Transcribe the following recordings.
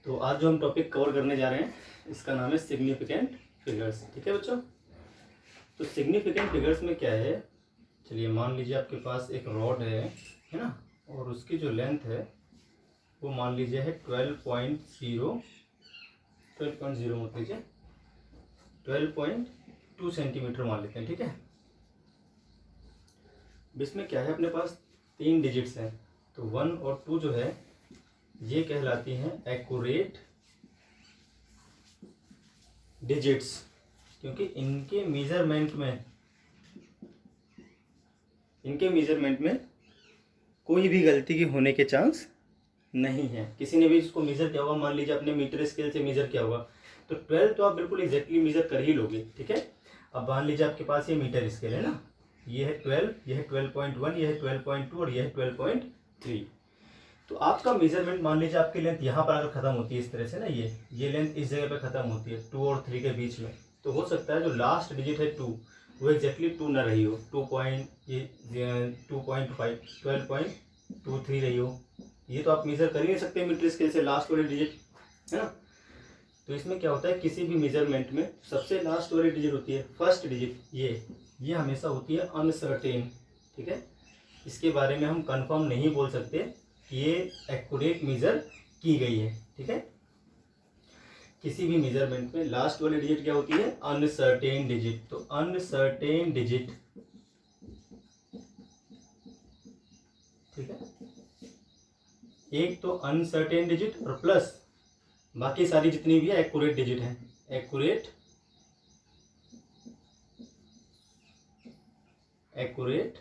तो आज जो हम टॉपिक कवर करने जा रहे हैं इसका नाम है सिग्निफिकेंट फिगर्स। ठीक है बच्चों, तो सिग्निफिकेंट फिगर्स में क्या है, चलिए मान लीजिए आपके पास एक रॉड है ना, और उसकी जो लेंथ है वो मान लीजिए है 12.0 मत लीजिए 12.2 सेंटीमीटर मान लेते हैं। ठीक है, इसमें क्या है, अपने पास 3 डिजिट्स हैं, तो 1 और 2 जो है ये कहलाती हैं एक्यूरेट डिजिट्स, क्योंकि इनके मेजरमेंट में कोई भी गलती की होने के चांस नहीं है। किसी ने भी इसको मेजर किया होगा, मान लीजिए अपने मीटर स्केल से मेजर किया होगा, तो 12 तो आप बिल्कुल एग्जैक्टली मेजर कर ही लोगे। ठीक है, अब मान लीजिए आपके पास ये मीटर स्केल है ना, ये है 12, ये है 12.1, ये है 12.2 और ये है 12.3। तो आपका मेजरमेंट मान लीजिए आपकी लेंथ यहाँ पर अगर खत्म होती है इस तरह से ना, ये लेंथ इस जगह पे खत्म होती है 2 और 3 के बीच में, तो हो सकता है जो लास्ट डिजिट है 2 वो एग्जैक्टली 2 ना रही हो, 2.5 12.23 रही हो। ये तो आप मेजर कर ही नहीं सकते मीटर स्केल से लास्ट वाली डिजिट, है ना। तो इसमें क्या होता है, किसी भी मेजरमेंट में सबसे लास्ट वाली डिजिट होती है, फर्स्ट डिजिट, ये हमेशा होती है अनसर्टेन। ठीक है, इसके बारे में हम कंफर्म नहीं बोल सकते कि ये एक्यूरेट मेजर की गई है। ठीक है, किसी भी मेजरमेंट में लास्ट वाली डिजिट क्या होती है, अनसर्टेन डिजिट। तो अनसर्टेन डिजिट, ठीक है, एक तो अनसर्टेन डिजिट और प्लस बाकी सारी जितनी भी है एक्यूरेट डिजिट है, एक्यूरेट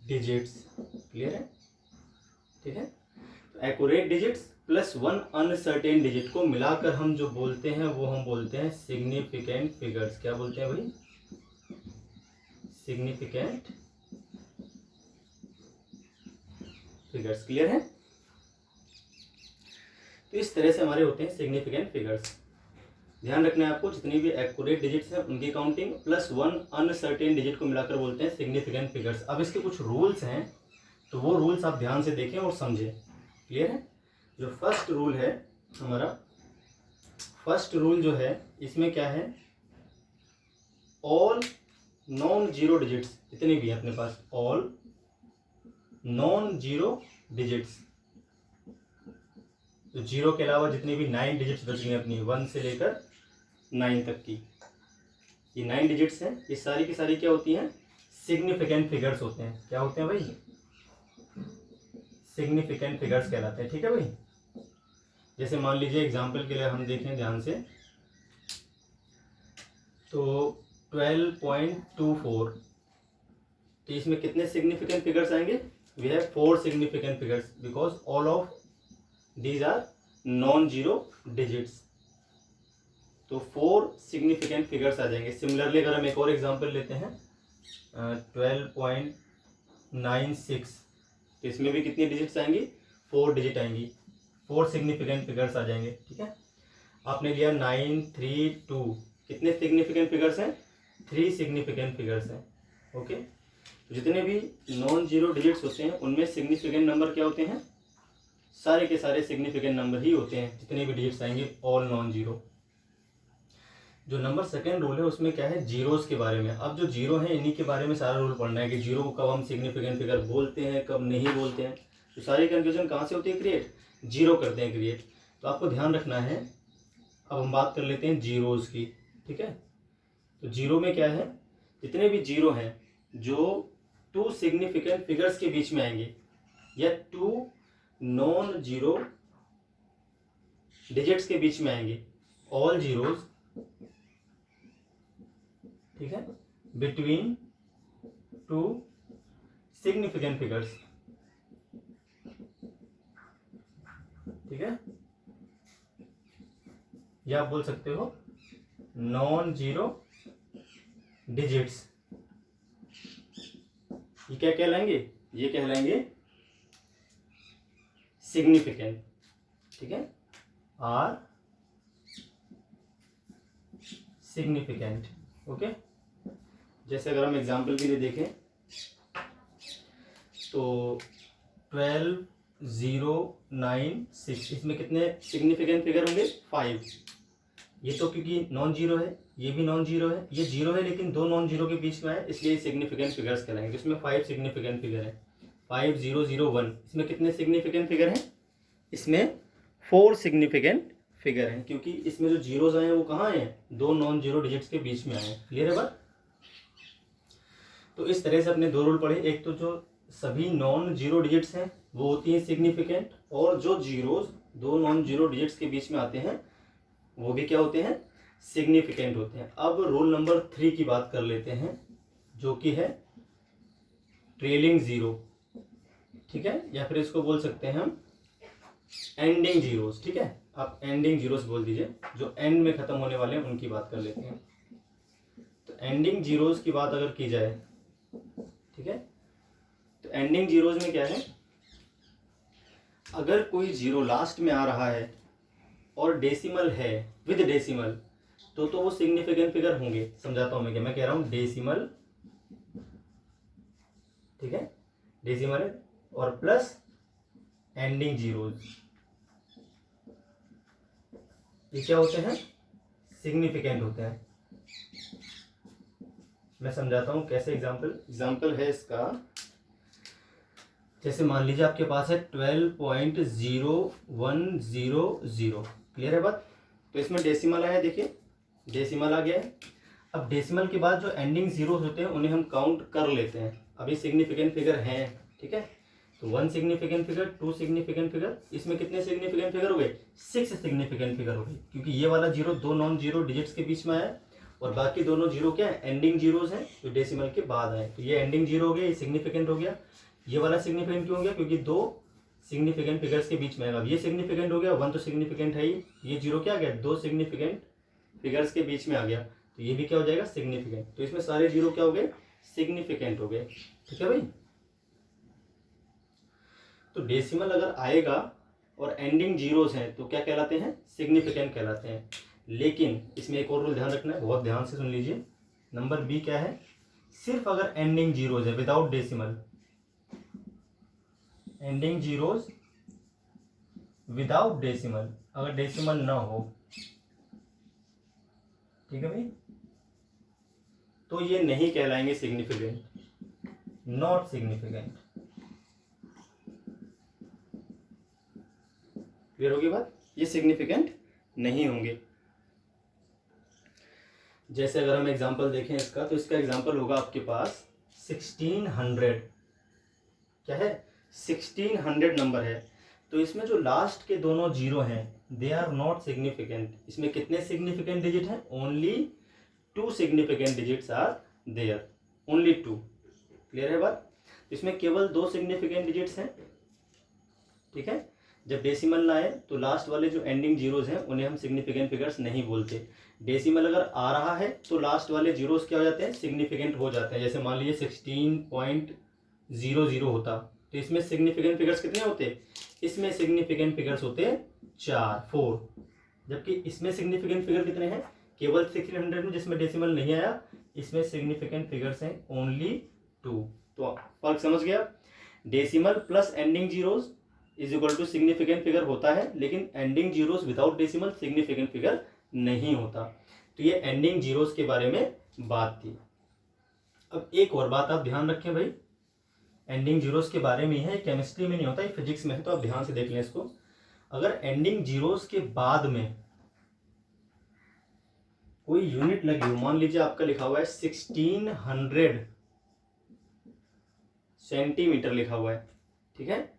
डिजिट्स। क्लियर है? ठीक है, तो accurate digits plus 1 uncertain digit को मिलाकर हम जो बोलते हैं वो हम बोलते हैं सिग्निफिकेंट फिगर्स। क्या बोलते हैं भाई? Significant figures. क्लियर है? तो इस तरह से हमारे होते हैं सिग्निफिकेंट फिगर्स। ध्यान रखना है आपको, जितनी भी एक्यूरेट डिजिट्स हैं उनकी काउंटिंग प्लस 1 अनसर्टेन डिजिट को मिलाकर बोलते हैं सिग्निफिकेंट फिगर्स। अब इसके कुछ रूल्स हैं, तो वो रूल्स आप ध्यान से देखें और समझें। क्लियर है? जो फर्स्ट रूल है हमारा, फर्स्ट रूल जो है इसमें क्या है, ऑल नॉन जीरो डिजिट्स जितने भी है अपने पास, ऑल नॉन जीरो डिजिट्स, तो जीरो के अलावा जितनी भी 9 डिजिट्स बच गई अपनी 1 से लेकर 9 तक की, ये 9 डिजिट्स हैं, ये सारी की सारी क्या होती हैं, सिग्निफिकेंट फिगर्स होते हैं। क्या होते हैं भाई? सिग्निफिकेंट फिगर्स कहलाते हैं। ठीक है भाई, जैसे मान लीजिए एग्जांपल के लिए हम देखें ध्यान से, तो 12.24, तो इसमें कितने सिग्निफिकेंट फिगर्स आएंगे? We have 4 significant figures because all of these are non zero digits, तो 4 सिग्निफिकेंट फिगर्स आ जाएंगे। सिमिलरली अगर हम एक और एग्जांपल लेते हैं 12.96, तो इसमें भी कितनी डिजिट्स आएंगी? 4 डिजिट आएंगी, 4 सिग्निफिकेंट फिगर्स आ जाएंगे। ठीक है, आपने लिया 932, कितने सिग्निफिकेंट फिगर्स हैं? 3 सिग्निफिकेंट फिगर्स हैं। ओके, तो जितने भी नॉन जीरो डिजिट्स होते हैं उनमें सिग्निफिकेंट नंबर क्या होते हैं? सारे के सारे सिग्निफिकेंट नंबर ही होते हैं, जितने भी डिजिट्स आएंगे ऑल नॉन जीरो। जो नंबर सेकेंड रूल है उसमें क्या है, जीरोस के बारे में। अब जो जीरो है इन्हीं के बारे में सारा रूल पढ़ना है कि जीरो को कब हम सिग्निफिकेंट फिगर बोलते हैं, कब नहीं बोलते हैं। तो सारी कंफ्यूजन कहाँ से होती है क्रिएट? जीरो करते हैं क्रिएट। तो आपको ध्यान रखना है। अब हम बात कर लेते हैं जीरोस की। ठीक है, तो जीरो में क्या है, जितने भी जीरो हैं जो 2 सिग्निफिकेंट फिगर्स के बीच में आएंगे या 2 नॉन जीरो डिजिट्स के बीच में आएंगे, ऑल जीरोस, ठीक है, बिटवीन 2 सिग्निफिकेंट फिगर्स। ठीक है, या आप बोल सकते हो नॉन जीरो डिजिट्स। ये क्या कहलाएंगे? ये कहलाएंगे सिग्निफिकेंट। ठीक है, आर सिग्निफिकेंट। ओके, जैसे अगर हम एग्जाम्पल के लिए देखें तो 096, इसमें कितने सिग्निफिकेंट फिगर होंगे? 5। ये तो क्योंकि नॉन जीरो है, ये भी नॉन जीरो है, ये जीरो है लेकिन दो नॉन जीरो के बीच में है, इसलिए सिग्निफिकेंट फिगर्स कहलाएंगे। इसमें 5 सिग्निफिकेंट फिगर है। 5001, इसमें कितने सिग्निफिकेंट फिगर हैं? इसमें 4 सिग्निफिकेंट फिगर हैं, क्योंकि इसमें जो जीरोज आए हैं वो कहाँ आए हैं? दो नॉन जीरो डिजिट्स के बीच में आए हैं। क्लियर है बात? तो इस तरह से अपने दो रूल पढ़े। एक तो जो सभी नॉन जीरो डिजिट्स हैं वो होती हैं सिग्निफिकेंट, और जो जीरोज दो नॉन जीरो डिजिट्स के बीच में आते हैं वो भी क्या होते हैं? सिग्निफिकेंट होते हैं। अब रूल नंबर 3 की बात कर लेते हैं, जो कि है ट्रेलिंग जीरो। ठीक है, या फिर इसको बोल सकते हैं हम एंडिंग जीरोस। ठीक है, आप एंडिंग जीरोस बोल दीजिए, जो एंड में खत्म होने वाले हैं उनकी बात कर लेते हैं। तो एंडिंग जीरोस की बात अगर की जाए, ठीक है, तो एंडिंग जीरोस में क्या है? अगर कोई जीरो लास्ट में आ रहा है और डेसिमल है विद डेसिमल, तो वो सिग्निफिकेंट फिगर होंगे। समझाता हूं मैं क्या मैं कह रहा हूं। डेसिमल, ठीक है, डेसिमल और प्लस एंडिंग जीरोज, ये क्या होते हैं? सिग्निफिकेंट होते हैं। मैं समझाता हूं कैसे। एग्जाम्पल है इसका, जैसे मान लीजिए आपके पास है 12.0100। क्लियर है बात? तो इसमें डेसिमल आया, देखिए डेसिमल आ गया है। अब डेसिमल के बाद जो एंडिंग जीरो होते हैं उन्हें हम काउंट कर लेते हैं। अभी सिग्निफिकेंट फिगर हैं, ठीक है, तो 1 सिग्निफिकेंट फिगर, 2 सिग्निफिकेंट फिगर, इसमें कितने सिग्निफिकेंट फिगर हो गए? 6 सिग्निफिकेंट फिगर हो गए, क्योंकि ये वाला जीरो दो नॉन जीरो डिजिट्स के बीच में आया और बाकी दोनों जीरो क्या है? एंडिंग जीरोज हैं जो डेसिमल के बाद आए। तो ये एंडिंग जीरो हो गया, ये सिग्निफिकेंट हो गया। ये वाला सिग्निफिकेंट क्यों हो गया? क्योंकि दो सिग्निफिकेंट फिगर्स के बीच में आएगा। ये सिग्निफिकेंट हो गया, 1 तो सिग्निफिकेंट है ही, ये जीरो क्या आ गया? दो सिग्निफिकेंट फिगर्स के बीच में आ गया, तो ये भी क्या हो जाएगा? सिग्निफिकेंट। तो इसमें सारे जीरो क्या हो गए? सिग्निफिकेंट हो गए। ठीक है भाई? तो डेसिमल अगर आएगा और एंडिंग जीरोस हैं तो क्या कहलाते हैं? सिग्निफिकेंट कहलाते हैं। लेकिन इसमें एक और रूल ध्यान रखना है, बहुत ध्यान से सुन लीजिए। नंबर बी क्या है? सिर्फ अगर एंडिंग जीरोस है without decimal, ending zeros without decimal, अगर डेसिमल ना हो, ठीक है भाई, तो ये नहीं कहलाएंगे सिग्निफिकेंट, नॉट सिग्निफिकेंट। क्लियर होगी बात? ये सिग्निफिकेंट नहीं होंगे। जैसे अगर हम एग्जांपल देखें इसका, तो इसका एग्जांपल होगा आपके पास 1600। क्या है? 1600 नंबर है। तो इसमें जो लास्ट के दोनों जीरो हैं दे आर नॉट सिग्निफिकेंट। इसमें कितने सिग्निफिकेंट डिजिट हैं? Only 2 significant digits are there, only 2। Clear है बात? इसमें केवल 2 सिग्निफिकेंट डिजिट्स हैं। ठीक है, जब डेसिमल ना आए तो लास्ट वाले जो एंडिंग जीरोज हैं उन्हें हम सिग्निफिकेंट फिगर्स नहीं बोलते। डेसिमल अगर आ रहा है तो लास्ट वाले जीरोज क्या हो जाते हैं? सिग्निफिकेंट हो जाते हैं। जैसे मान लीजिए 16.00 होता, तो इसमें सिग्निफिकेंट फिगर्स कितने होते? इसमें सिग्निफिकेंट फिगर्स होते 4। जबकि इसमें सिग्निफिकेंट फिगर कितने हैं? केवल 1600 में, जिसमें डेसिमल नहीं आया, इसमें सिग्निफिकेंट फिगर्स हैं ओनली 2। तो फर्क समझ गया? Decimal plus ending zeros is equal to significant figure होता है, लेकिन ending zeros without decimal significant figure नहीं होता। तो ये एंडिंग जीरोस के बारे में बात थी। अब एक और बात आप ध्यान रखें भाई, एंडिंग जीरोस के बारे में है, केमिस्ट्री में नहीं होता, ये फिजिक्स में है, तो आप ध्यान से देख लें इसको। अगर एंडिंग जीरोस के बाद में कोई यूनिट लगी हो, मान लीजिए आपका लिखा हुआ है 1600 सेंटीमीटर लिखा हुआ है, ठीक है,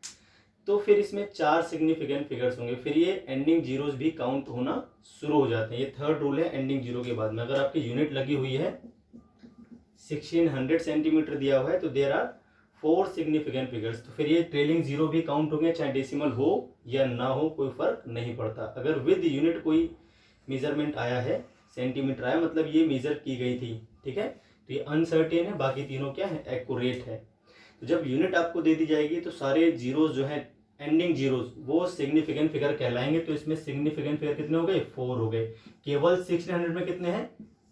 तो फिर इसमें 4 सिग्निफिकेंट फिगर्स होंगे, फिर ये एंडिंग जीरोस भी काउंट होना शुरू हो जाते हैं। ये थर्ड रूल है एंडिंग जीरो के बाद में। अगर आपकी यूनिट लगी हुई है 1600 सेंटीमीटर दिया हुआ है, तो देयर आर 4 सिग्निफिकेंट फिगर्स, तो फिर ये ट्रेलिंग जीरो भी काउंट होंगे, चाहे डेसिमल हो या ना हो, कोई फर्क नहीं पड़ता। अगर विद यूनिट कोई मेजरमेंट आया है, सेंटीमीटर आया, मतलब ये मेजर की गई थी, ठीक है, तो ये अनसर्टेन है, बाकी तीनों क्या है? एक्यूरेट है। तो जब यूनिट आपको दे दी जाएगी तो सारे जीरोस जो है एंडिंग जीरोस वो सिग्निफिकेंट फिगर कहलाएंगे। तो इसमें सिग्निफिकेंट फिगर कितने हो गए? 4 हो गए। केवल 1600 में कितने हैं?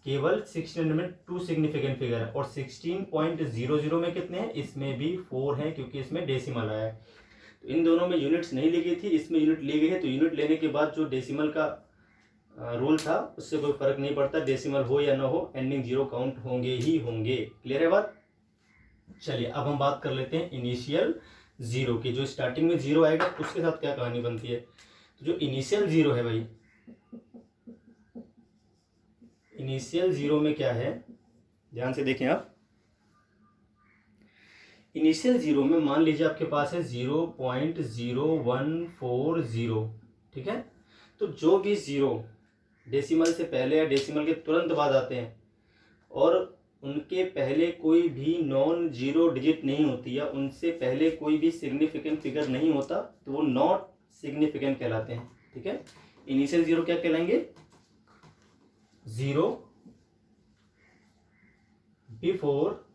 केवल 1600 में 2 सिग्निफिकेंट फिगर है, और 16.00 में कितने हैं? इसमें भी 4 हैं, क्योंकि इसमें डेसिमल आया है। तो इन दोनों में यूनिट्स नहीं ली गई थी, इसमें यूनिट ली गई है। तो यूनिट लेने के बाद जो डेसिमल का रूल था उससे कोई फर्क नहीं पड़ता, डेसिमल हो या ना हो, एंडिंग जीरो काउंट होंगे ही होंगे। क्लियर है बात? चलिए अब हम बात कर लेते हैं इनिशियल जीरो की। जो स्टार्टिंग में जीरो आएगा उसके साथ क्या कहानी बनती है। तो जो इनिशियल जीरो है भाई, इनिशियल जीरो में क्या है, ध्यान से देखें आप। इनिशियल जीरो में मान लीजिए आपके पास है 0.0140, ठीक है। तो जो भी जीरो डेसिमल से पहले या डेसिमल के तुरंत बाद आते हैं और उनके पहले कोई भी नॉन जीरो डिजिट नहीं होती या उनसे पहले कोई भी सिग्निफिकेंट फिगर नहीं होता, तो वो नॉट सिग्निफिकेंट कहलाते हैं, ठीक है। इनिशियल जीरो क्या कहलाएंगे? Zero before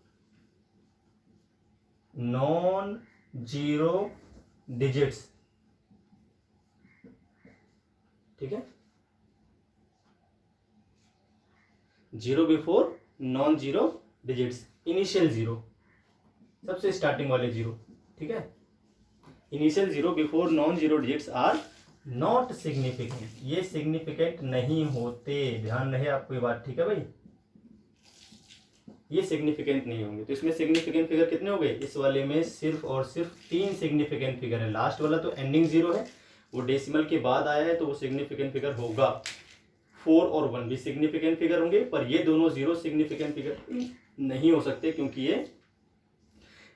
non zero digits, ठीक है। Zero before non zero digits, initial zero, सबसे स्टार्टिंग वाले जीरो, ठीक है। Initial zero before non zero digits are not significant, ये सिग्निफिकेंट नहीं होते, ध्यान रहे आपको ये बात, ठीक है भाई। ये सिग्निफिकेंट नहीं होंगे। तो इसमें सिग्निफिकेंट फिगर कितने हो गए? इस वाले में सिर्फ और सिर्फ 3 सिग्निफिकेंट फिगर है। लास्ट वाला तो एंडिंग जीरो है, वो डेसिमल के बाद आया है तो वो सिग्निफिकेंट फिगर होगा। 4 और 1 भी सिग्निफिकेंट फिगर होंगे, पर ये दोनों जीरो सिग्निफिकेंट फिगर नहीं हो सकते क्योंकि ये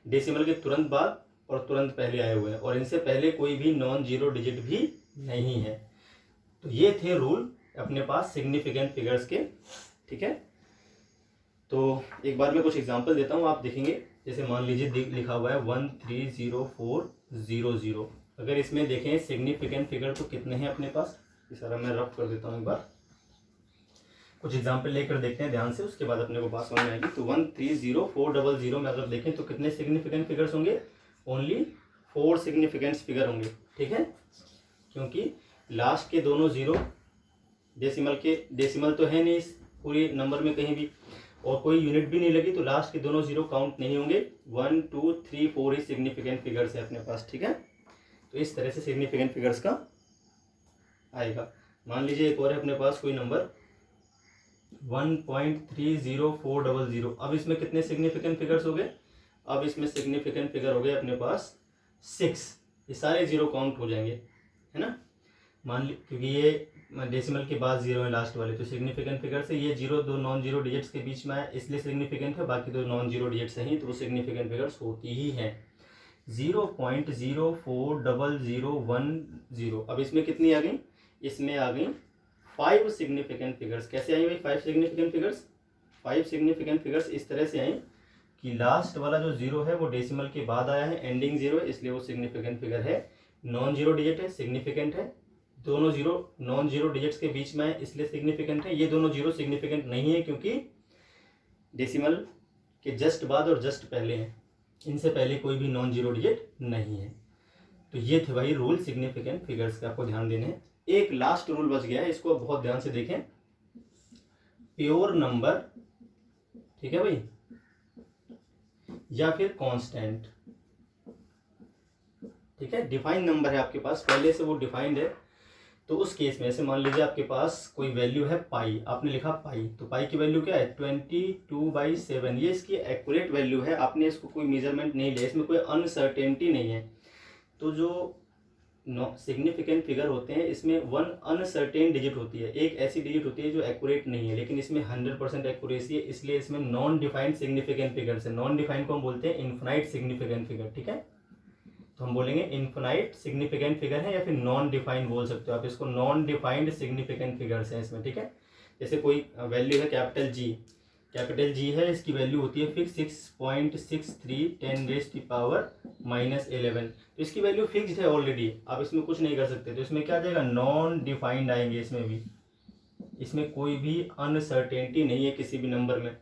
डेसिमल के तुरंत बाद और तुरंत पहले आए हुए हैं और इनसे पहले कोई भी नॉन जीरो डिजिट भी नहीं है। तो ये थे रूल अपने पास सिग्निफिकेंट फिगर्स के, ठीक है। तो एक बार मैं कुछ एग्जांपल देता हूँ, आप देखेंगे। जैसे मान लीजिए लिखा हुआ है 130400। अगर इसमें देखें सिग्निफिकेंट फिगर तो कितने हैं अपने पास, ये सारा मैं रफ कर देता हूँ एक बार। कुछ एग्जांपल लेकर देखते हैं ध्यान से, उसके बाद अपने को बात समझ में आएगी। तो 130400 में अगर देखें तो कितने सिग्निफिकेंट फिगर्स होंगे? ओनली 4 सिग्निफिकेंट फिगर होंगे, ठीक है। क्योंकि लास्ट के दोनों जीरो डेसिमल तो है नहीं इस पूरी नंबर में कहीं भी, और कोई यूनिट भी नहीं लगी, तो लास्ट के दोनों जीरो काउंट नहीं होंगे। 1 2 3 4 ही सिग्निफिकेंट फिगर्स है अपने पास, ठीक है। तो इस तरह से सिग्निफिकेंट फिगर्स का आएगा। मान लीजिए एक और है अपने पास कोई नंबर 1.30400। अब इसमें कितने सिग्निफिकेंट फिगर्स हो गए? अब इसमें सिग्निफिकेंट फिगर हो गए अपने पास 6। ये सारे जीरो काउंट हो जाएंगे, है ना। मान ली क्योंकि ये डेसिमल के बाद जीरो है लास्ट वाले, तो सिग्निफिकेंट फिगर से ये जीरो दो नॉन जीरो डिजिट्स के बीच में आया इसलिए सिग्निफिकेंट है, बाकी दो नॉन जीरो डिजिट्स हैं तो वो सिग्निफिकेंट फिगर्स होती ही हैं। 0.040010। अब इसमें कितनी आ गई? इसमें आ गई 5 सिग्निफिकेंट फिगर्स। कैसे आई भाई 5 सिग्निफिकेंट फिगर्स? 5 सिग्निफिकेंट फिगर्स इस तरह से आई कि लास्ट वाला जो जीरो है वो डेसिमल के बाद आया है, एंडिंग जीरो है, इसलिए वो सिग्निफिकेंट फिगर है। नॉन जीरो डिजिट है, सिग्निफिकेंट है। दोनों जीरो नॉन जीरो डिजिट्स के बीच में है इसलिए सिग्निफिकेंट है। ये दोनों जीरो सिग्निफिकेंट नहीं है क्योंकि डेसिमल के जस्ट बाद और जस्ट पहले हैं, इनसे पहले कोई भी नॉन जीरो डिजिट नहीं है। तो ये थे भाई रूल सिग्निफिकेंट फिगर्स का, आपको ध्यान देने हैं। एक लास्ट रूल बच गया है, इसको बहुत ध्यान से देखें। प्योर नंबर, ठीक है भाई, या फिर कांस्टेंट, ठीक है। डिफाइंड नंबर है आपके पास, पहले से वो डिफाइंड है, तो उस केस में ऐसे मान लीजिए आपके पास कोई वैल्यू है पाई, आपने लिखा पाई, तो पाई की वैल्यू क्या है 22/7। ये इसकी एक्यूरेट वैल्यू है, आपने इसको कोई मेजरमेंट नहीं लिया, इसमें कोई अनसर्टेनिटी नहीं है। तो जो सिग्निफिकेंट फिगर होते हैं इसमें 1 अनसर्टेन डिजिट होती है, एक ऐसी डिजिट होती है जो एक्यूरेट नहीं है, लेकिन इसमें 100% एक्यूरेसी है, इसलिए इसमें नॉन डिफाइंड सिग्निफिकेंट फिगर है। नॉन डिफाइंड को हम बोलते हैं इनफाइनाइट सिग्निफिकेंट फिगर, ठीक है। तो हम बोलेंगे इनफाइनाइट सिग्निफिकेंट फिगर है या फिर नॉन डिफाइंड बोल सकते हो आप इसको, नॉन डिफाइंड सिग्निफिकेंट फिगर्स हैं इसमें, ठीक है। जैसे कोई वैल्यू है कैपिटल जी है, इसकी वैल्यू होती है फिक्स 6.63 10⁻⁻11। तो इसकी वैल्यू फिक्स्ड है ऑलरेडी, आप इसमें कुछ नहीं कर सकते। तो इसमें क्या आ जाएगा? नॉन डिफाइंड आएंगे इसमें भी, इसमें कोई भी अनसर्टेनिटी नहीं है किसी भी नंबर में,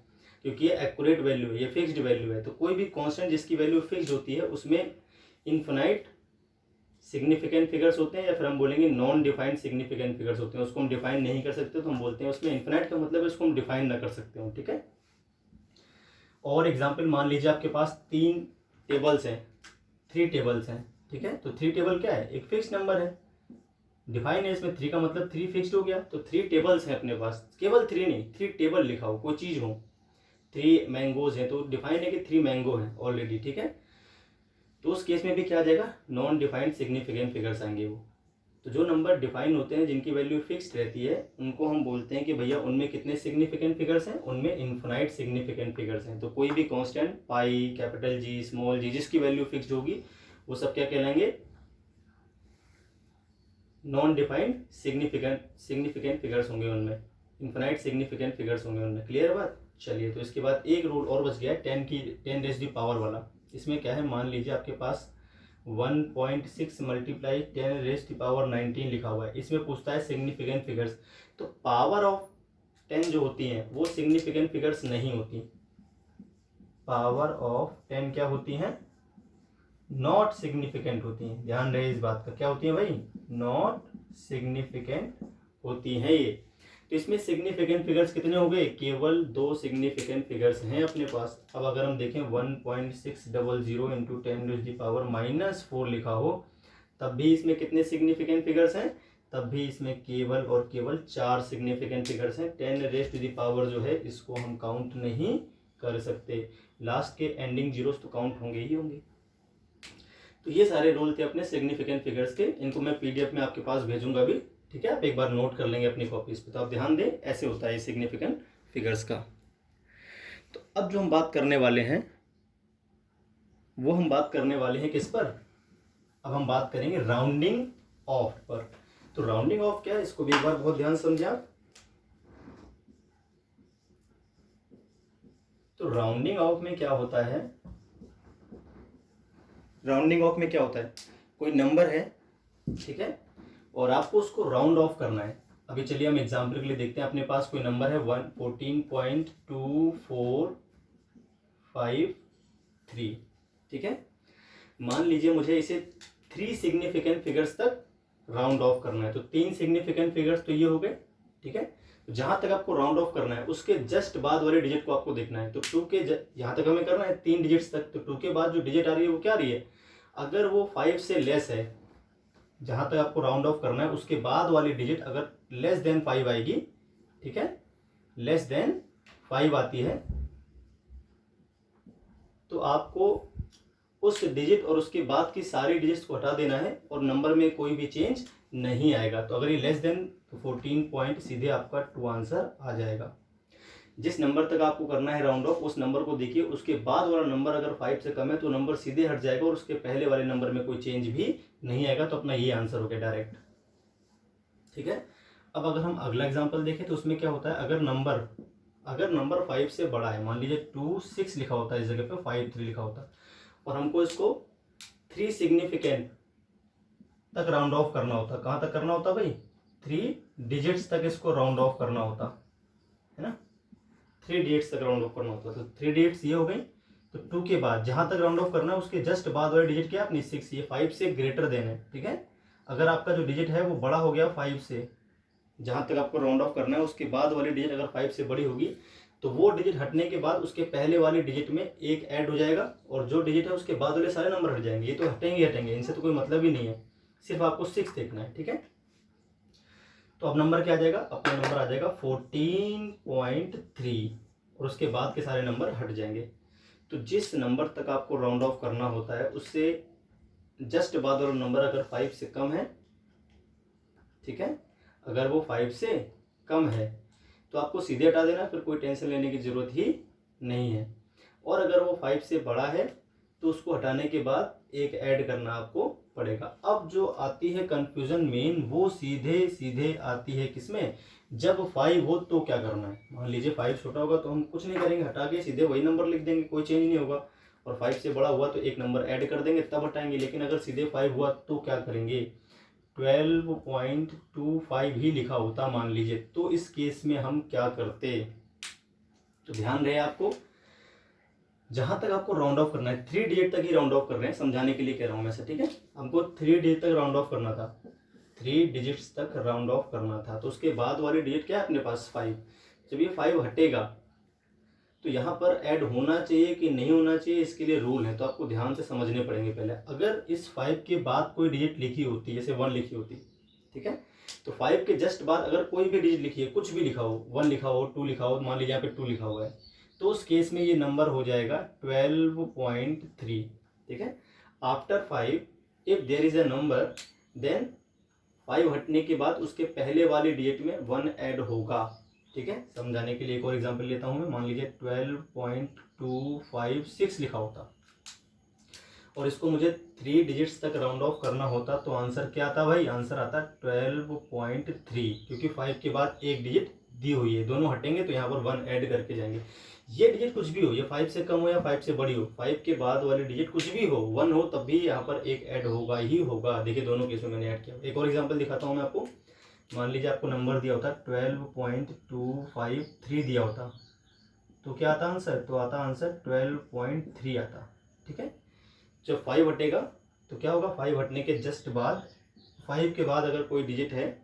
क्योंकि ये एक्यूरेट वैल्यू है, ये फिक्स्ड वैल्यू है। तो कोई भी कांस्टेंट जिसकी वैल्यू फिक्स्ड होती है उसमें इनफाइनाइट सिग्निफिकेंट फिगर्स होते हैं, या फिर हम बोलेंगे नॉन डिफाइंड सिग्निफिकेंट फिगर्स होते हैं। उसको हम डिफाइन नहीं कर सकते तो हम बोलते हैं उसमें इनफाइनाइट का मतलब इसको हम डिफाइन ना कर सकते हो, ठीक है। और एग्जांपल मान लीजिए आपके पास 3 टेबल्स हैं, ठीक है। तो 3 टेबल क्या है, एक फिक्स नंबर है, डिफाइन है, इसमें 3 का मतलब 3 फिक्स्ड हो गया। तो 3 टेबल्स हैं अपने पास, केवल 3 नहीं, 3 टेबल लिखा हो, कोई चीज़ हो, 3 मैंगोज हैं तो डिफाइन है कि 3 मैंगो हैं ऑलरेडी, ठीक है। तो उस केस में भी क्या आ जाएगा, नॉन डिफाइंड सिग्निफिकेंट फिगर्स आएंगे वो। तो जो नंबर डिफाइन होते हैं, जिनकी वैल्यू फिक्स्ड रहती है, उनको हम बोलते हैं कि भैया उनमें कितने सिग्निफिकेंट फिगर्स हैं, उनमें इन्फिनाइट सिग्निफिकेंट फिगर्स हैं। तो कोई भी कांस्टेंट पाई, कैपिटल जी, स्मॉल जी, जिसकी वैल्यू फिक्स्ड होगी वो सब क्या कहलाएंगे, नॉन डिफाइंड सिग्निफिकेंट फिगर्स होंगे उनमें, इन्फिनाइट सिग्निफिकेंट फिगर्स होंगे उनमें। क्लियर बात। चलिए, तो इसके बाद एक रूल और बच गया है 10 रेज़ दी पावर वाला। इसमें क्या है, मान लीजिए आपके पास 1.6 मल्टीप्लाई 10 रेज़ दी पावर 19 लिखा हुआ है। इसमें पूछता है सिग्निफिकेंट फिगर्स। तो पावर ऑफ 10 जो होती हैं वो सिग्निफिकेंट फिगर्स नहीं होती। पावर ऑफ 10 क्या होती हैं, नॉट सिग्निफिकेंट होती हैं। ध्यान रहे इस बात का, क्या होती है भाई, नॉट सिग्निफिकेंट होती हैं ये। तो इसमें सिग्निफिकेंट फिगर्स कितने हो गए, केवल 2 सिग्निफिकेंट फिगर्स हैं अपने पास। अब अगर हम देखें 1.600 इंटू 10⁻⁻4 लिखा हो, तब भी इसमें कितने सिग्निफिकेंट फिगर्स हैं, तब भी इसमें केवल और केवल 4 सिग्निफिकेंट फिगर्स हैं। 10⁻⁻ जो है इसको हम काउंट नहीं कर सकते। लास्ट के एंडिंग जीरोस तो काउंट होंगे ही होंगे। तो ये सारे रूल थे अपने सिग्निफिकेंट फिगर्स के। इनको मैं पीडीएफ में आपके पास भेजूंगा भी, ठीक है। आप एक बार नोट कर लेंगे अपनी कॉपीज पे। तो आप ध्यान दें, ऐसे होता है सिग्निफिकेंट फिगर्स का। तो अब जो हम बात करने वाले हैं वो हम बात करने वाले हैं किस पर, अब हम बात करेंगे राउंडिंग ऑफ पर। तो राउंडिंग ऑफ क्या है, इसको भी एक बार बहुत ध्यान समझे आप। तो राउंडिंग ऑफ में क्या होता है, राउंडिंग ऑफ में क्या होता है, कोई नंबर है, ठीक है, और आपको उसको राउंड ऑफ करना है। अभी चलिए हम एग्जाम्पल के लिए देखते हैं। अपने पास कोई नंबर है 14.2453, ठीक है। मान लीजिए मुझे इसे 3 सिग्निफिकेंट फिगर्स तक राउंड ऑफ करना है। तो 3 सिग्निफिकेंट फिगर्स तो ये हो गए, ठीक है। तो जहां तक आपको राउंड ऑफ करना है उसके जस्ट बाद वाले डिजिट को आपको देखना है। तो 2 के यहाँ तक हमें करना है 3 डिजिट्स तक। तो 2 के बाद जो डिजिट आ रही है वो क्या आ रही है, अगर वो 5 से लेस है, जहां तक आपको राउंड ऑफ करना है उसके बाद वाली डिजिट अगर लेस देन 5 आएगी, ठीक है, लेस देन 5 आती है, तो आपको उस डिजिट और उसके बाद की सारी डिजिट्स को हटा देना है और नंबर में कोई भी चेंज नहीं आएगा। तो अगर ये लेस देन, तो 14 पॉइंट सीधे आपका 2 आंसर आ जाएगा। जिस नंबर तक आपको करना है राउंड ऑफ उस नंबर को देखिए, उसके बाद वाला नंबर अगर 5 से कम है तो नंबर सीधे हट जाएगा और उसके पहले वाले नंबर में कोई चेंज भी नहीं आएगा। तो अपना ये आंसर हो गया डायरेक्ट, ठीक है। अब अगर हम अगला एग्जांपल देखें तो उसमें क्या होता है, अगर नंबर 5 से बड़ा है, मान लीजिए 26 लिखा होता है इस जगह पे 53 लिखा होता है, और हमको इसको 3 सिग्निफिकेंट तक राउंड ऑफ करना होता। कहाँ तक करना होता भाई, 3 डिजिट्स तक इसको राउंड ऑफ करना होता है ना, 3 डिजिट्स तक राउंड ऑफ करना होता। तो 3 डिजिट्स ये हो गई। तो 2 के बाद जहां तक राउंड ऑफ करना है उसके जस्ट बाद वाले डिजिट क्या है अपनी 6, ये 5 से ग्रेटर देन है, ठीक है। अगर आपका जो डिजिट है वो बड़ा हो गया 5 से, जहां तक आपको राउंड ऑफ करना है उसके बाद वाली डिजिट अगर 5 से बड़ी होगी तो वो डिजिट हटने के बाद उसके पहले वाले डिजिट में 1 ऐड हो जाएगा और जो डिजिट है उसके बाद वाले सारे नंबर हट जाएंगे। ये तो हटेंगे, इनसे तो कोई मतलब ही नहीं है, सिर्फ आपको 6 देखना है, ठीक है। तो अब नंबर क्या आ जाएगा, अपना नंबर आ जाएगा 14.3 और उसके बाद के सारे नंबर हट जाएंगे। तो जिस नंबर तक आपको राउंड ऑफ करना होता है उससे जस्ट बाद वाला नंबर अगर 5 से कम है, ठीक है, अगर वो 5 से कम है तो आपको सीधे हटा देना, फिर कोई टेंशन लेने की जरूरत ही नहीं है। और अगर वो 5 से बड़ा है तो उसको हटाने के बाद 1 ऐड करना आपको पड़ेगा। अब जो आती है कंफ्यूजन मेन, वो सीधे सीधे आती है किसमें, जब 5 हो तो क्या करना है। मान लीजिए 5 छोटा होगा तो हम कुछ नहीं करेंगे, हटा के सीधे वही नंबर लिख देंगे, कोई चेंज नहीं होगा। और 5 से बड़ा हुआ तो 1 नंबर ऐड कर देंगे तब हटाएंगे। लेकिन अगर सीधे 5 हुआ तो क्या करेंगे, 12.25 ही लिखा होता मान लीजिए, तो इस केस में हम क्या करते। तो ध्यान रहे आपको, जहां तक आपको राउंड ऑफ करना है 3 डिजिट तक ही राउंड ऑफ कर रहे हैं, समझाने के लिए कह रहा हूं मैं से, ठीक है। हमको 3 डिजिट तक राउंड ऑफ करना था, 3 डिजिट्स तक राउंड ऑफ करना था। तो उसके बाद वाली डिजिट क्या है अपने पास 5। जब ये 5 हटेगा तो यहाँ पर ऐड होना चाहिए कि नहीं होना चाहिए, इसके लिए रूल है, तो आपको ध्यान से समझने पड़ेंगे पहले। अगर इस 5 के बाद कोई डिजिट लिखी होती, जैसे 1 लिखी होती, ठीक है, तो 5 के जस्ट बाद अगर कोई भी डिजिट लिखी है, कुछ भी लिखा हो, 1 लिखा हो, 2 लिखा हो, मान लीजिए यहाँ पे 2 लिखा हुआ है, तो उस केस में ये नंबर हो जाएगा 12.3, ठीक है। After 5 if there is a number then 5 हटने के बाद उसके पहले वाले डिजिट में 1 ऐड होगा, ठीक है। समझाने के लिए एक और एग्जांपल लेता हूं मैं। मान लीजिए 12.256 लिखा होता और इसको मुझे 3 डिजिट्स तक राउंड ऑफ करना होता, तो आंसर क्या आता भाई? आंसर आता 12.3, क्योंकि 5 के बाद एक डिजिट दी हुई है, दोनों हटेंगे तो यहाँ पर 1 ऐड करके जाएंगे। ये डिजिट कुछ भी हो, ये 5 से कम हो या 5 से बड़ी हो, 5 के बाद वाली डिजिट कुछ भी हो, 1 हो, तब भी यहाँ पर एक ऐड होगा ही होगा। देखिए दोनों केस में मैंने ऐड किया। एक और एग्जाम्पल दिखाता हूँ मैं आपको। मान लीजिए आपको नंबर दिया होता 12.253 दिया होता, तो क्या आता आंसर? तो आता आंसर 12.3 आता, ठीक है। जब 5 हटेगा तो क्या होगा? 5 हटने के जस्ट बाद 5 के बाद अगर कोई डिजिट है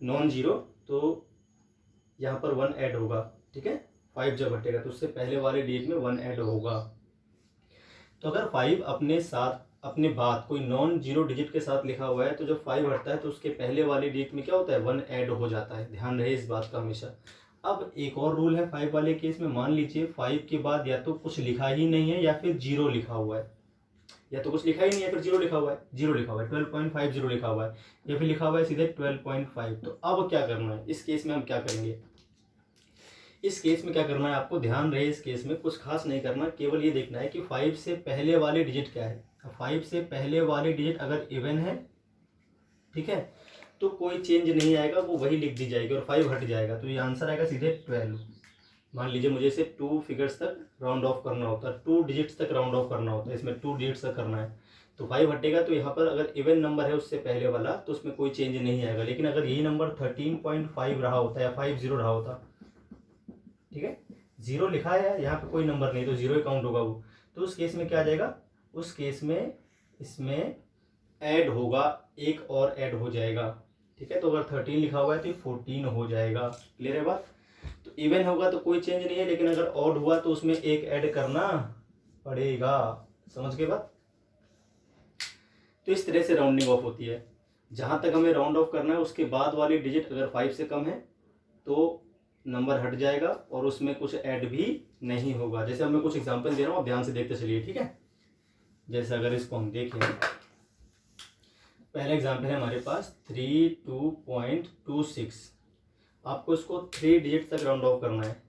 नॉन जीरो, तो यहाँ पर 1 ऐड होगा, ठीक है। 5 जब हटेगा तो उससे पहले वाले डिजिट में 1 ऐड होगा। तो अगर 5 अपने साथ अपने बाद कोई नॉन जीरो डिजिट के साथ लिखा हुआ है, तो जब 5 हटता है तो उसके पहले वाले डिजिट में क्या होता है? 1 ऐड हो जाता है। ध्यान रहे इस बात का हमेशा। अब एक और रूल है 5 वाले केस में। मान लीजिए 5 के बाद या तो कुछ लिखा ही नहीं है या फिर जीरो लिखा हुआ है, या तो कुछ लिखा ही नहीं है फिर जीरो लिखा हुआ है, 12.50 लिखा हुआ है, या फिर लिखा हुआ है सीधे 12.5। तो अब क्या करना है इस केस में? हम क्या करेंगे इस केस में? क्या करना है आपको? ध्यान रहे इस केस में कुछ खास नहीं करना, केवल ये देखना है कि 5 से पहले वाले डिजिट क्या है। 5 से पहले वाले डिजिट अगर इवन है, ठीक है, तो कोई चेंज नहीं आएगा, वो वही लिख दी जाएगी और 5 हट जाएगा, तो ये आंसर आएगा सीधे 12। मान लीजिए मुझे इसे 2 फिगर्स तक राउंड ऑफ करना होता है, 2 डिजिट्स तक राउंड ऑफ करना होता है, इसमें 2 डिजिट्स तक करना है, तो 5 हटेगा, तो यहाँ पर अगर इवन नंबर है उससे पहले वाला तो उसमें कोई चेंज नहीं आएगा। लेकिन अगर यही नंबर 13.5 रहा होता या 50 रहा होता, ठीक है, जीरो लिखा है यहाँ पे, कोई नंबर नहीं, तो जीरो ही काउंट होगा वो, तो उस केस में क्या आ जाएगा? उस केस में इसमें ऐड होगा, एक और ऐड हो जाएगा, ठीक है। तो अगर 13 लिखा हुआ है तो 14 हो जाएगा। क्लियर है बात? तो इवन होगा तो कोई चेंज नहीं है, लेकिन अगर ऑड हुआ तो उसमें एक ऐड करना पड़ेगा। समझ गए बात? तो इस तरह से राउंडिंग ऑफ होती है। जहां तक हमें राउंड ऑफ करना है उसके बाद वाली डिजिट अगर 5 से कम है तो नंबर हट जाएगा और उसमें कुछ ऐड भी नहीं होगा। जैसे अब मैं कुछ एग्जांपल दे रहा हूँ, आप ध्यान से देखते चलिए, ठीक है। जैसे अगर इसको हम देखें, पहला एग्जांपल है हमारे पास 32.26। आपको इसको 3 डिजिट तक राउंड ऑफ करना है,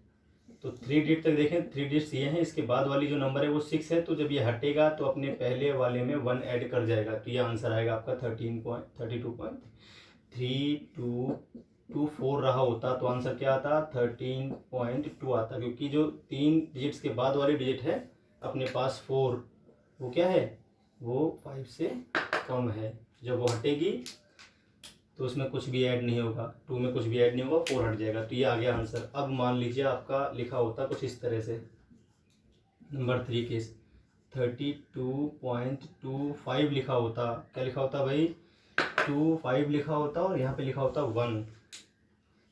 तो 3 डिजिट तक देखें, 3 डिजिट्स ये हैं, इसके बाद वाली जो नंबर है वो 6 है, तो जब ये हटेगा तो अपने पहले वाले में 1 ऐड कर जाएगा, तो ये आंसर आएगा आपका 32.24 रहा होता, तो आंसर क्या आता? 13.2 आता, क्योंकि जो 3 डिजिट्स के बाद वाली डिजिट है अपने पास 4, वो क्या है? वो 5 से कम है। जब वो हटेगी तो उसमें कुछ भी ऐड नहीं होगा, 2 में कुछ भी ऐड नहीं होगा, 4 हट जाएगा, तो ये आ गया आंसर। अब मान लीजिए आपका लिखा होता कुछ इस तरह से, नंबर 3 केस 32.25 लिखा होता, क्या लिखा होता भाई? 25 लिखा होता और यहाँ पे लिखा होता 1।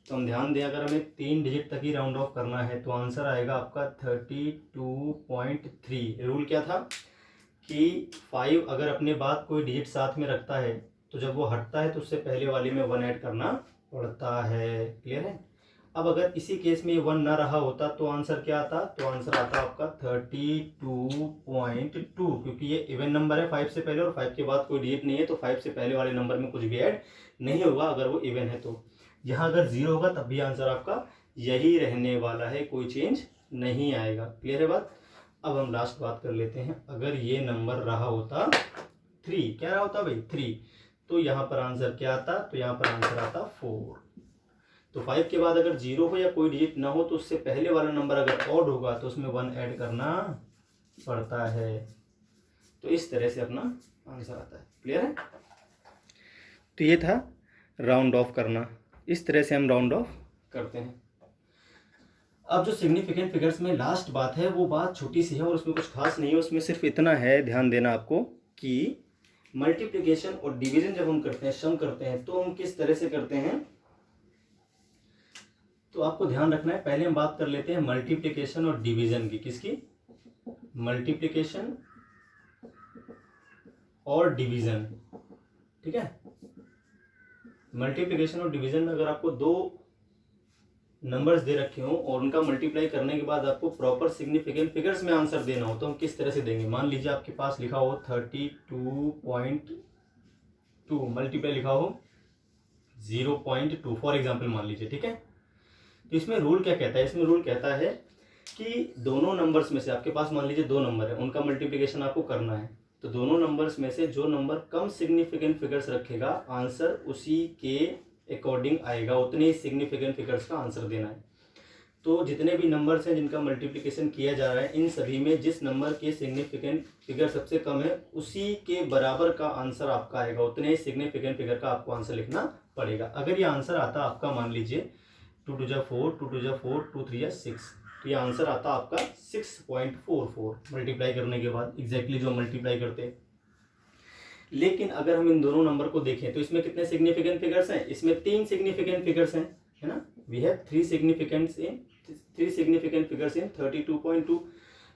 तो हम ध्यान दें, अगर हमें 3 डिजिट तक ही राउंड ऑफ करना है तो आंसर आएगा आपका 32.3। रूल क्या था कि 5 अगर अपने बाद कोई डिजिट साथ में रखता है तो जब वो हटता है तो उससे पहले वाले में 1 ऐड करना पड़ता है। क्लियर है? अब अगर इसी केस में 1 ना रहा होता तो आंसर क्या आता? तो आंसर आता आपका 32.2, क्योंकि ये इवन नंबर है 5 से पहले और 5 के बाद कोई डिजिट नहीं है, तो 5 से पहले वाले नंबर में कुछ भी ऐड नहीं होगा अगर वो इवन है तो। यहाँ अगर 0 होगा तब भी आंसर आपका यही रहने वाला है, कोई चेंज नहीं आएगा। क्लियर है बात? अब हम लास्ट बात कर लेते हैं। अगर ये नंबर रहा होता 3, क्या रहा होता भाई? 3, तो यहाँ पर आंसर क्या आता? तो यहाँ पर आंसर आता 4। तो 5 के बाद अगर 0 हो या कोई डिजिट ना हो तो उससे पहले वाला नंबर अगर ऑड होगा तो उसमें 1 ऐड करना पड़ता है। तो इस तरह से अपना आंसर आता है। क्लियर है? तो ये था राउंड ऑफ करना, इस तरह से हम राउंड ऑफ करते हैं। अब जो सिग्निफिकेंट फिगर्स में लास्ट बात है वो बात छोटी सी है और उसमें कुछ खास नहीं है। उसमें सिर्फ इतना है, ध्यान देना आपको, कि मल्टीप्लिकेशन और डिवीजन जब हम करते हैं, सम करते हैं, तो हम किस तरह से करते हैं? तो आपको ध्यान रखना है, पहले हम बात कर लेते हैं मल्टीप्लिकेशन और डिवीजन की। किसकी? मल्टीप्लिकेशन और डिवीजन। ठीक है, मल्टीप्लिकेशन और डिवीजन में अगर आपको दो नंबर्स दे रखे हो और उनका मल्टीप्लाई करने के बाद आपको प्रॉपर सिग्निफिकेंट फिगर्स में आंसर देना हो, तो हम किस तरह से देंगे? मान लीजिए आपके पास लिखा हो 32.2 मल्टीप्लाई लिखा हो 0.2 फॉर एग्जाम्पल मान लीजिए। ठीक है, तो इसमें रूल क्या कहता है? इसमें रूल कहता है कि दोनों नंबर्स में से, आपके पास मान लीजिए दो नंबर है, उनका मल्टीप्लिकेशन आपको करना है, तो दोनों नंबर्स में से जो नंबर कम सिग्निफिकेंट फिगर्स रखेगा, आंसर उसी के अकॉर्डिंग आएगा, उतने ही सिग्निफिकेंट फिगर्स का आंसर देना है। तो जितने भी नंबर्स हैं जिनका मल्टीप्लिकेशन किया जा रहा है, इन सभी में जिस नंबर के सिग्निफिकेंट फिगर सबसे कम है, उसी के बराबर का आंसर आपका आएगा, उतने ही सिग्निफिकेंट फिगर का आपको आंसर लिखना पड़ेगा। अगर ये आंसर आता आपका, मान लीजिए 2 2 4, 2 2 4, 2 3 6, तो ये आंसर आता आपका 6.44 मल्टीप्लाई करने के बाद, एग्जैक्टली जो मल्टीप्लाई करते हैं। लेकिन अगर हम इन दोनों नंबर को देखें तो इसमें कितने सिग्निफिकेंट फिगर्स हैं? इसमें 3 सिग्निफिकेंट फिगर्स हैं, है ना। We have 3 significant figures in 32.2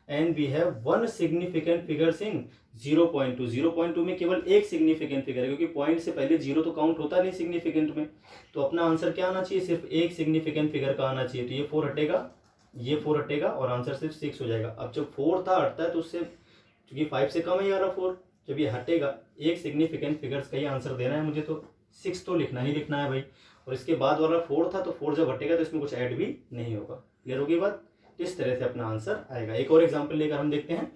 and we have 1 significant figures in 0.2। 0.2 में केवल एक सिग्निफिकेंट फिगर है, क्योंकि पॉइंट से पहले जीरो तो काउंट होता नहीं सिग्निफिकेंट में, तो अपना आंसर क्या आना चाहिए? सिर्फ एक सिग्निफिकेंट फिगर का आना चाहिए। तो ये 4 हटेगा, ये 4 हटेगा और आंसर सिर्फ 6 हो जाएगा। अब जब 4 था हटता है तो उससे, क्योंकि 5 से कम है यार 4, जब ये हटेगा, एक सिग्निफिकेंट फिगर्स का ही आंसर देना है मुझे, तो 6 तो लिखना ही लिखना है भाई। और इसके बाद वाला 4 था, तो 4 जब हटेगा तो इसमें कुछ ऐड भी नहीं होगा। क्लियर होगी बात? इस तरह से अपना आंसर आएगा। एक और एग्जाम्पल लेकर हम देखते हैं,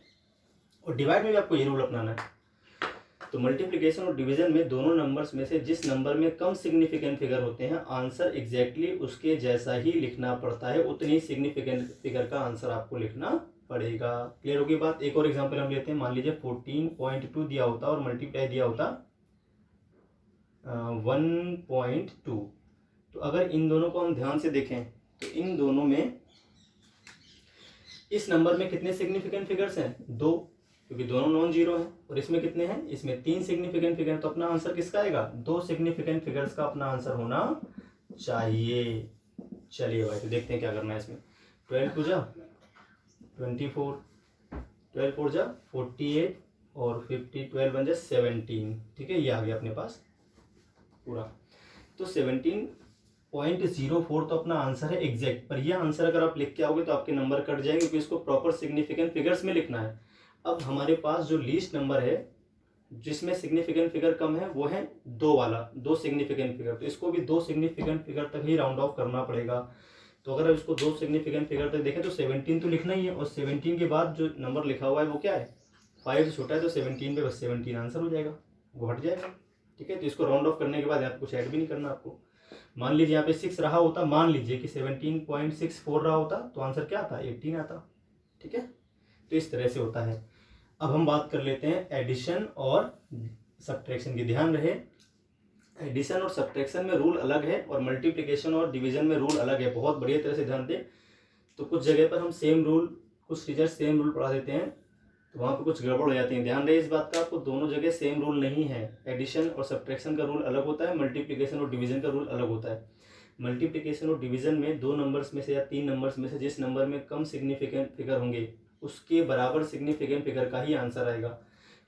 और डिवाइड में भी आपको ये रूल अपनाना है। तो मल्टीप्लिकेशन और डिवीजन में दोनों नंबर्स में से जिस नंबर में कम सिग्निफिकेंट फिगर होते हैं, आंसर एग्जैक्टली उसके जैसा ही लिखना पड़ता है, उतनी सिग्निफिकेंट फिगर का आंसर आपको लिखना पड़ेगा। क्लियर होगी बात? एक और एग्जांपल हम लेते हैं, मान लीजिए 14.2 दिया होता और मल्टीप्लाई दिया होता 1.2। तो अगर इन दोनों को हम ध्यान से देखें तो इन दोनों में, इस नंबर में कितने सिग्निफिकेंट फिगर्स हैं? 2, क्योंकि दोनों नॉन जीरो हैं। और इसमें कितने हैं? इसमें 3 सिग्निफिकेंट फिगर। तो अपना आंसर किसका आएगा? 2 सिग्निफिकेंट फिगर्स का अपना आंसर होना चाहिए। चलिए भाई, तो देखते हैं क्या करना है इसमें। 12 2 जा 24, 12 4 जा 48 और 50, 12 बन जा 17। ठीक है, ये आ गया अपने पास पूरा। तो 17.04 तो अपना आंसर है एग्जैक्ट। पर यह आंसर अगर आप लिख के आओगे तो आपके नंबर कट जाएंगे, क्योंकि इसको प्रॉपर सिग्निफिकेंट फिगर्स में लिखना है। अब हमारे पास जो लीस्ट नंबर है जिसमें सिग्निफिकेंट फिगर कम है, वो है 2 वाला, 2 सिग्निफिकेंट फिगर। तो इसको भी 2 सिग्निफिकेंट फिगर तक ही राउंड ऑफ करना पड़ेगा। तो अगर इसको 2 सिग्निफिकेंट फिगर तक देखें तो 17 तो लिखना ही है, और 17 के बाद जो नंबर लिखा हुआ है वो क्या है? 5 से छोटा है, तो 17 पे बस 17 आंसर हो जाएगा, वो हट जाएगा। ठीक है, तो इसको राउंड ऑफ करने के बाद यहाँ कुछ ऐड भी नहीं करना आपको। मान लीजिए यहाँ पे 6 रहा होता, मान लीजिए कि 17.64 रहा होता, तो आंसर क्या आता? 18 आता। ठीक है, तो इस तरह से होता है। अब हम बात कर लेते हैं एडिशन और सब्ट्रैक्शन की। ध्यान रहे, एडिशन और सब्ट्रैक्शन में रूल अलग है और मल्टीप्लिकेशन और डिवीजन में रूल अलग है। बहुत बढ़िया तरह से ध्यान दें। तो कुछ जगह पर हम सेम रूल, कुछ टीचर सेम रूल पढ़ा देते हैं, तो वहाँ पे कुछ गड़बड़ हो जाती है। ध्यान रहे इस बात का, आपको दोनों जगह सेम रूल नहीं है। एडिशन और सब्ट्रैक्शन का रूल अलग होता है, मल्टीप्लिकेशन और डिवीजन का रूल अलग होता है। मल्टीप्लिकेशन और डिवीजन में 2 नंबर्स में से या 3 नंबर्स में से जिस नंबर में कम सिग्निफिकेंट फिगर होंगे, उसके बराबर सिग्निफिकेंट फिगर का ही आंसर आएगा।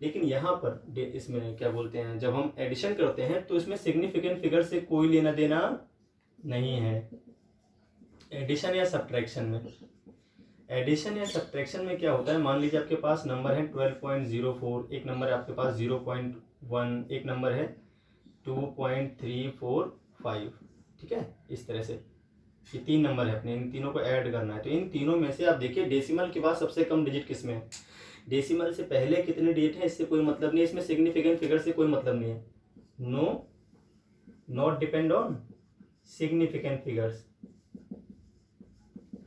लेकिन यहाँ पर इसमें क्या बोलते हैं, जब हम एडिशन करते हैं तो इसमें सिग्निफिकेंट फिगर से कोई लेना देना नहीं है। एडिशन या सब्ट्रैक्शन में, एडिशन या सब्ट्रैक्शन में क्या होता है, मान लीजिए आपके पास नंबर है 12.04, एक नंबर है आपके पास 0.1, एक नंबर है 2.345। ठीक है, इस तरह से ये 3 नंबर है अपने, इन तीनों को ऐड करना है। तो इन तीनों में से आप देखिए डेसिमल के बाद सबसे कम डिजिट किस में है? डेसिमल से पहले कितने डिजिट है इससे कोई मतलब नहीं है, इसमें सिग्निफिकेंट फिगर से कोई मतलब नहीं है। No, not depend on significant figures.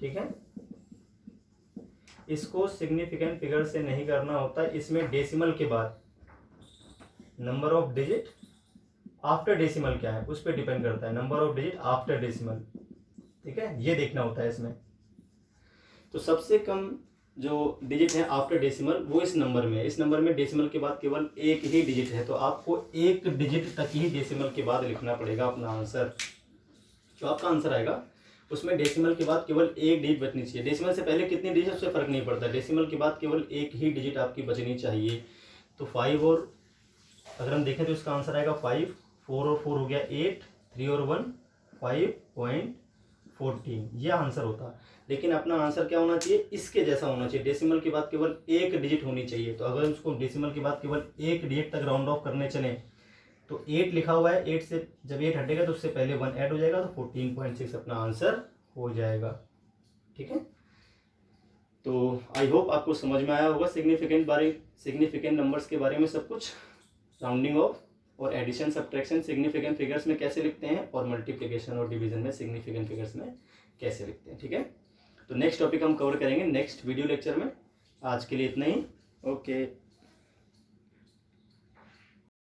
ठीक है, इसको सिग्निफिकेंट फिगर से नहीं करना होता। इसमें डेसिमल के बाद number of digit after decimal क्या है उस पर डिपेंड करता है, number of digit after decimal. ठीक है, ये देखना होता है इसमें। तो सबसे कम जो डिजिट है आफ्टर डेसिमल वो इस नंबर में है। इस नंबर में डेसिमल के बाद केवल एक ही डिजिट है, तो आपको एक डिजिट तक ही डेसिमल के बाद लिखना पड़ेगा अपना आंसर। जो आपका आंसर आएगा उसमें डेसिमल के बाद केवल एक डिजिट बचनी चाहिए। डेसिमल से पहले कितनी डिजिट उससे फ़र्क नहीं पड़ता, डेसिमल के बाद केवल एक ही डिजिट आपकी बचनी चाहिए। तो 5 और अगर हम देखें तो इसका आंसर आएगा 5, 4 और 4 हो गया 8, 3 और 1 5.14, यह आंसर होता। लेकिन अपना आंसर क्या होना चाहिए, इसके जैसा होना चाहिए, डेसिमल के बाद केवल एक डिजिट होनी चाहिए। तो अगर उसको डेसिमल के बाद केवल एक डिजिट तक राउंड ऑफ करने चले तो 8 लिखा हुआ है, 8 से जब 8 हटेगा तो उससे पहले 1 ऐड हो जाएगा, तो 14.6 अपना आंसर हो जाएगा। ठीक है, तो आई होप आपको समझ में आया होगा सिग्निफिकेंट नंबर्स के बारे में सब कुछ, राउंडिंग ऑफ और एडिशन सब्ट्रैक्शन सिग्निफिकेंट फिगर्स में कैसे लिखते हैं, और मल्टीप्लिकेशन और डिवीजन में सिग्निफिकेंट फिगर्स में कैसे लिखते हैं। ठीक है, तो नेक्स्ट टॉपिक हम कवर करेंगे नेक्स्ट वीडियो लेक्चर में। आज के लिए इतना ही, ओके।